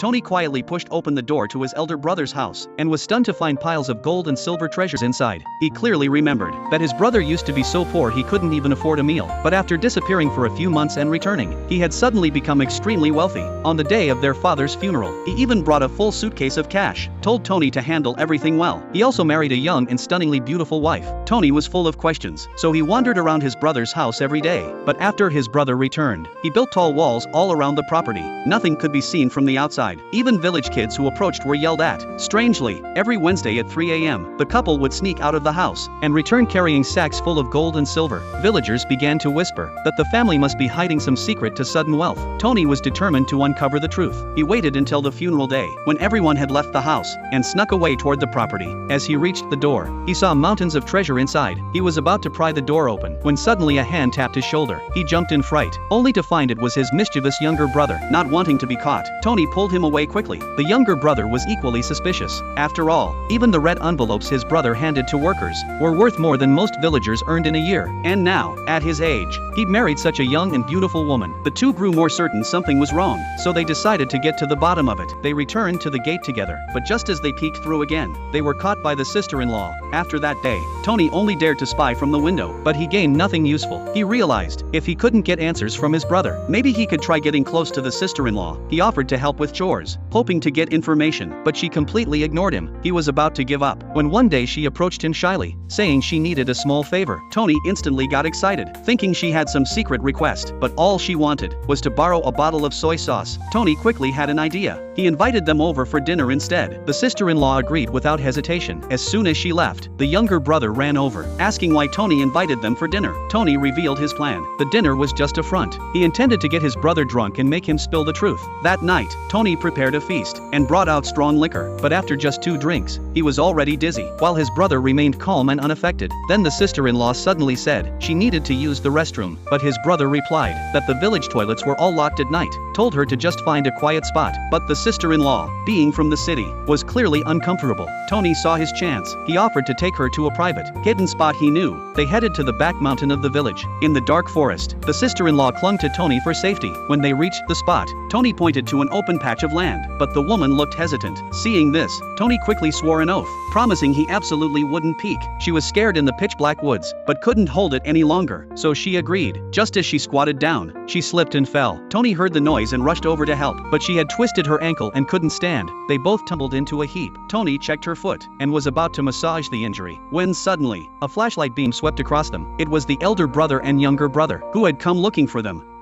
Tony quietly pushed open the door to his elder brother's house and was stunned to find piles of gold and silver treasures inside. He clearly remembered that his brother used to be so poor he couldn't even afford a meal, but after disappearing for a few months and returning, he had suddenly become extremely wealthy. On the day of their father's funeral, he even brought a full suitcase of cash, told Tony to handle everything well. He also married a young and stunningly beautiful wife. Tony was full of questions, so he wandered around his brother's house every day. But after his brother returned, he built tall walls all around the property. Nothing could be seen from the outside. Even village kids who approached were yelled at. Strangely, every Wednesday at 3 a.m., the couple would sneak out of the house and return carrying sacks full of gold and silver. Villagers began to whisper that the family must be hiding some secret to sudden wealth. Tony was determined to uncover the truth. He waited until the funeral day, when everyone had left the house, and snuck away toward the property. As he reached the door, he saw mountains of treasure inside. He was about to pry the door open when suddenly a hand tapped his shoulder. He jumped in fright, only to find it was his mischievous younger brother. Not wanting to be caught, Tony pulled him away quickly. The younger brother was equally suspicious. After all, even the red envelopes his brother handed to workers were worth more than most villagers earned in a year. And now, at his age, he'd married such a young and beautiful woman. The two grew more certain something was wrong, so they decided to get to the bottom of it. They returned to the gate together, but just as they peeked through again, they were caught by the sister-in-law. After that day, Tony only dared to spy from the window, but he gained nothing useful. He realized, if he couldn't get answers from his brother, maybe he could try getting close to the sister-in-law. He offered to help with chores, hoping to get information, but she completely ignored him. He was about to give up, when one day she approached him shyly, saying she needed a small favor. Tony instantly got excited, thinking she had some secret request, but all she wanted was to borrow a bottle of soy sauce. Tony quickly had an idea. He invited them over for dinner instead. The sister-in-law agreed without hesitation. As soon as she left, the younger brother ran over, asking why Tony invited them for dinner. Tony revealed his plan. The dinner was just a front. He intended to get his brother drunk and make him spill the truth. That night, Tony prepared a feast and brought out strong liquor, but after just 2 drinks, he was already dizzy, while his brother remained calm and unaffected. Then the sister-in-law suddenly said she needed to use the restroom, but his brother replied that the village toilets were all locked at night, told her to just find a quiet spot. But the sister-in-law, being from the city, was clearly uncomfortable. Tony saw his chance. He offered to take her to a private, hidden spot he knew. They headed to the back mountain of the village. In the dark forest, the sister-in-law clung to Tony for safety. When they reached the spot, Tony pointed to an open patch of land, but the woman looked hesitant. Seeing this, Tony quickly swore an oath, promising he absolutely wouldn't peek. She was scared in the pitch-black woods, but couldn't hold it any longer, so she agreed. Just as she squatted down, she slipped and fell. Tony heard the noise and rushed over to help, but she had twisted her ankle and couldn't stand. They both tumbled into a heap. Tony checked her foot and was about to massage the injury, when suddenly, a flashlight beam swept across them. It was the elder brother and younger brother, who had come looking for them.